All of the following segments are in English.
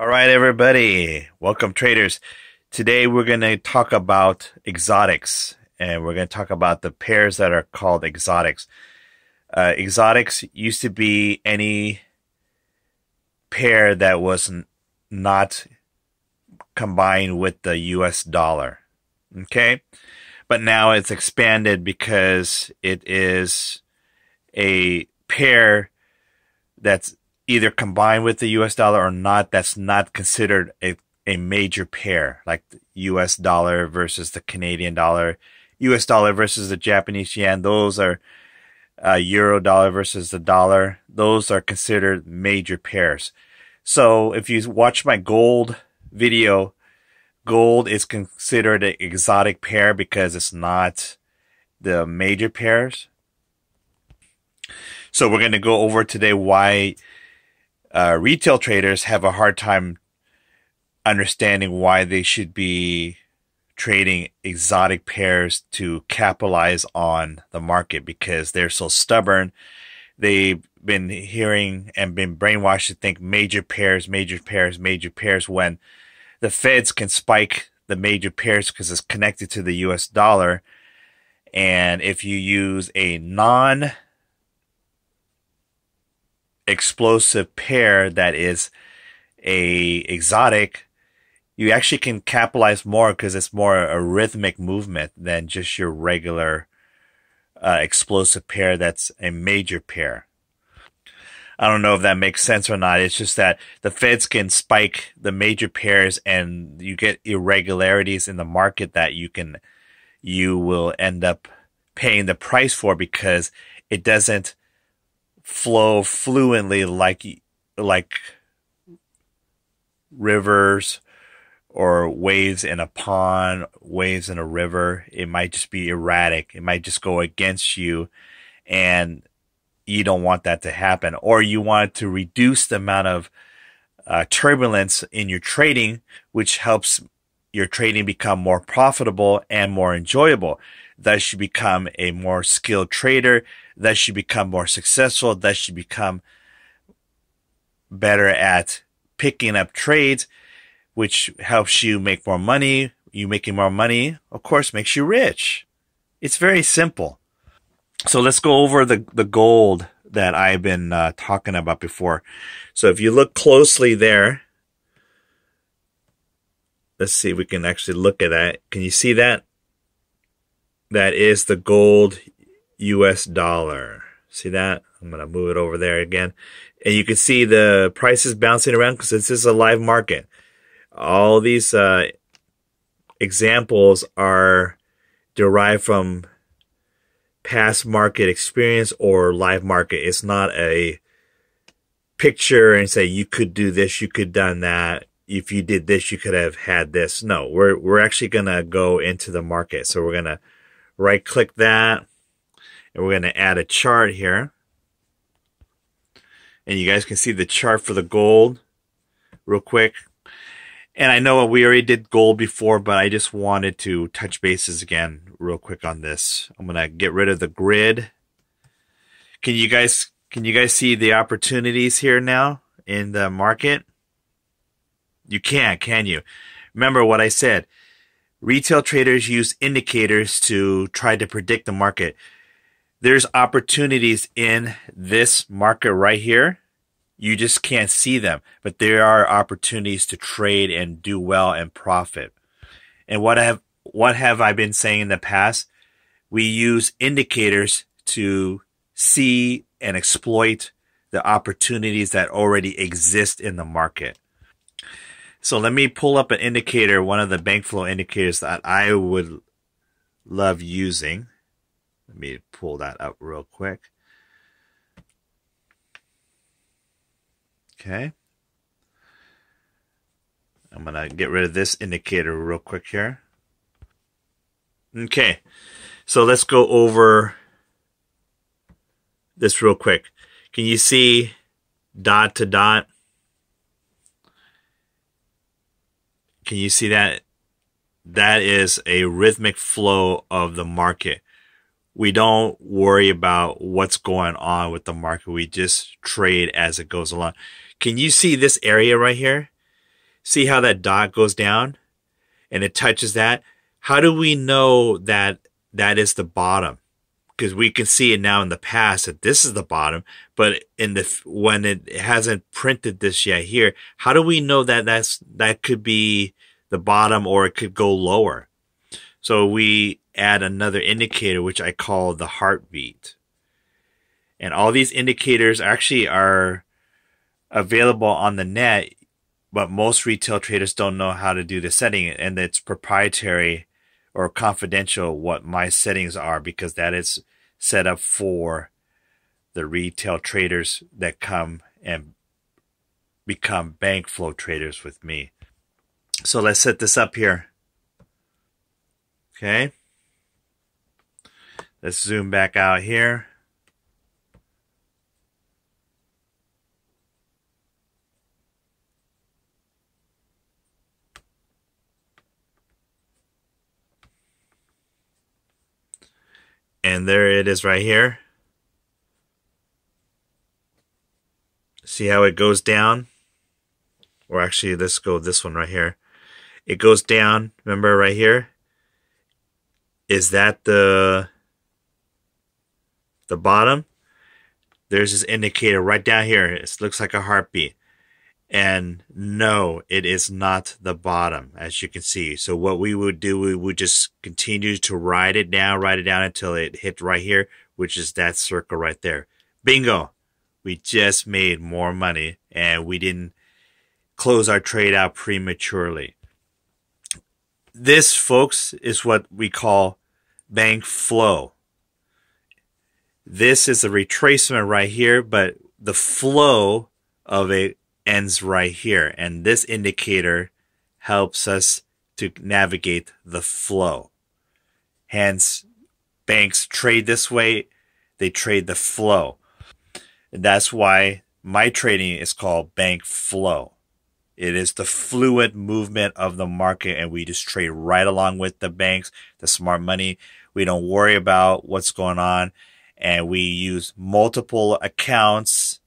All right, everybody. Welcome, traders. Today we're going to talk about exotics, and we're going to talk about the pairs that are called exotics. Exotics used to be any pair that was not combined with the US dollar. Okay? But now it's expanded because it is a pair that's either combined with the US dollar or not, that's not considered a major pair, like the US dollar versus the Canadian dollar, US dollar versus the Japanese yen. Those are euro dollar versus the dollar. Those are considered major pairs. So if you watch my gold video, gold is considered an exotic pair because it's not the major pairs. So we're going to go over today why retail traders have a hard time understanding why they should be trading exotic pairs to capitalize on the market, because they're so stubborn. They've been hearing and been brainwashed to think major pairs, major pairs, major pairs, when the Feds can spike the major pairs because it's connected to the US dollar. And if you use a non-explosive pair that is a exotic, you actually can capitalize more because it's more a rhythmic movement than just your regular explosive pair that's a major pair. I don't know if that makes sense or not. It's just that the Feds can spike the major pairs and you get irregularities in the market that you will end up paying the price for, because it doesn't flow fluently like rivers or waves in a pond, waves in a river. It might just be erratic. It might just go against you, and you don't want that to happen. Or you want to reduce the amount of turbulence in your trading, which helps your trading become more profitable and more enjoyable. Thus you become a more skilled trader. Thus you become more successful. Thus you become better at picking up trades, which helps you make more money. You making more money, of course, makes you rich. It's very simple. So let's go over the gold that I've been talking about before. So if you look closely there, let's see if we can actually look at that. Can you see that? That is the gold US dollar. See that? I'm going to move it over there again. And you can see the prices bouncing around because this is a live market. All these examples are derived from past market experience or live market. It's not a picture and say you could do this, you could have done that. If you did this, you could have had this. No, we're actually going to go into the market. So we're going to right click that, and we're going to add a chart here. And you guys can see the chart for the gold real quick. And I know we already did gold before, but I just wanted to touch bases again real quick on this. I'm going to get rid of the grid. Can you guys see the opportunities here now in the market? You can you? Remember what I said. Retail traders use indicators to try to predict the market. There's opportunities in this market right here. You just can't see them, but there are opportunities to trade and do well and profit. And what have I been saying in the past? We use indicators to see and exploit the opportunities that already exist in the market. So let me pull up an indicator, one of the bank flow indicators that I would love using. Let me pull that up real quick. Okay. I'm going to get rid of this indicator real quick here. Okay. So let's go over this real quick. Can you see dot to dot? Can you see that? That is a rhythmic flow of the market. We don't worry about what's going on with the market. We just trade as it goes along. Can you see this area right here? See how that dot goes down and it touches that? How do we know that that is the bottom? Because we can see it now in the past that this is the bottom, but when it hasn't printed this yet here, how do we know that that could be the bottom or it could go lower? So we add another indicator, which I call the heartbeat. And all these indicators actually are available on the net, but most retail traders don't know how to do the setting, and it's proprietary or confidential what my settings are, because that is set up for the retail traders that come and become bank flow traders with me. So let's set this up here. Okay. Let's zoom back out here. And there it is right here. See how it goes down? Or actually, let's go this one right here. It goes down, remember right here? Is that the bottom? There's this indicator right down here. It looks like a heartbeat. And no, it is not the bottom, as you can see. So what we would do, we would just continue to ride it down until it hit right here, which is that circle right there. Bingo! We just made more money and we didn't close our trade out prematurely. This, folks, is what we call bank flow. This is a retracement right here, but the flow of it ends right here, and this indicator helps us to navigate the flow. Hence, banks trade this way, they trade the flow. And that's why my trading is called bank flow. It is the fluid movement of the market, and we just trade right along with the banks, the smart money. We don't worry about what's going on, and we use multiple accounts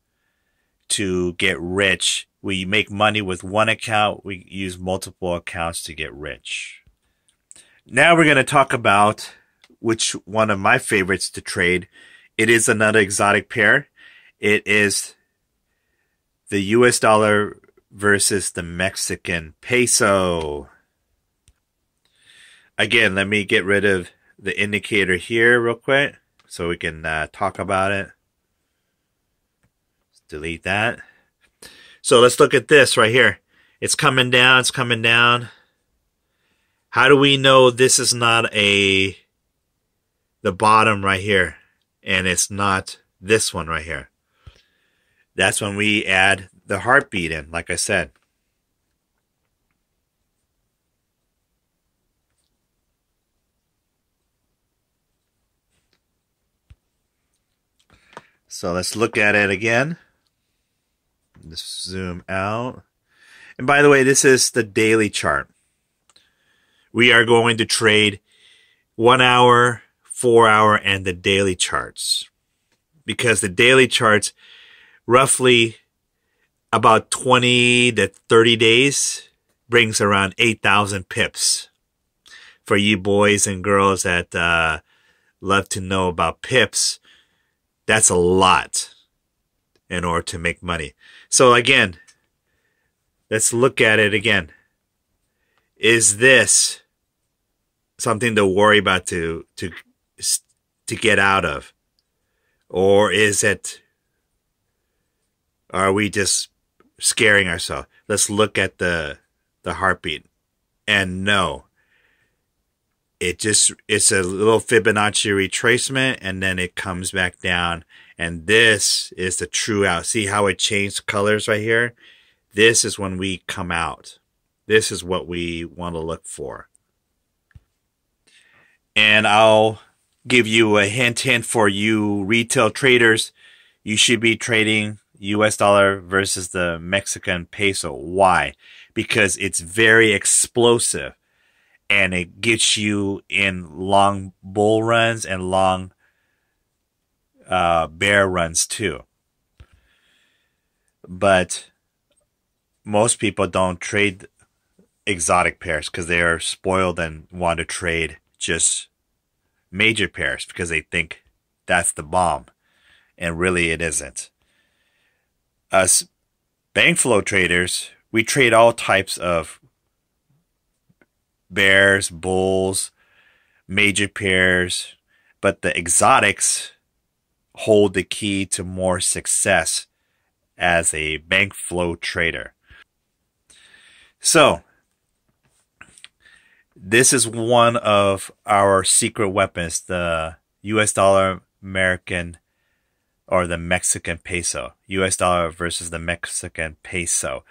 to get rich. We make money with one account. We use multiple accounts to get rich. Now we're going to talk about which one of my favorites to trade. It is another exotic pair. It is the US dollar versus the Mexican peso. Again, let me get rid of the indicator here real quick so we can talk about it. Delete that. So let's look at this right here. It's coming down. It's coming down. How do we know this is not the bottom right here, and it's not this one right here? That's when we add the heartbeat in, like I said. So let's look at it again. Let's zoom out. And by the way, this is the daily chart. We are going to trade 1 hour, 4 hour, and the daily charts. Because the daily charts, roughly about 20 to 30 days, brings around 8,000 pips. For you boys and girls that love to know about pips, that's a lot in order to make money. So again, let's look at it again. Is this something to worry about to get out of? Or are we just scaring ourselves? Let's look at the heartbeat. And no. It's a little Fibonacci retracement, and then it comes back down. And this is the true out. See how it changed colors right here? This is when we come out. This is what we want to look for. And I'll give you a hint for you retail traders. You should be trading US dollar versus the Mexican peso. Why? Because it's very explosive. And it gets you in long bull runs and long bear runs too. But most people don't trade exotic pairs because they are spoiled and want to trade just major pairs because they think that's the bomb, and really it isn't. Us bank flow traders, we trade all types of bears, bulls, major pairs, but the exotics hold the key to more success as a bank flow trader. So, this is one of our secret weapons, the US dollar, American, or the Mexican peso. US dollar versus the Mexican peso.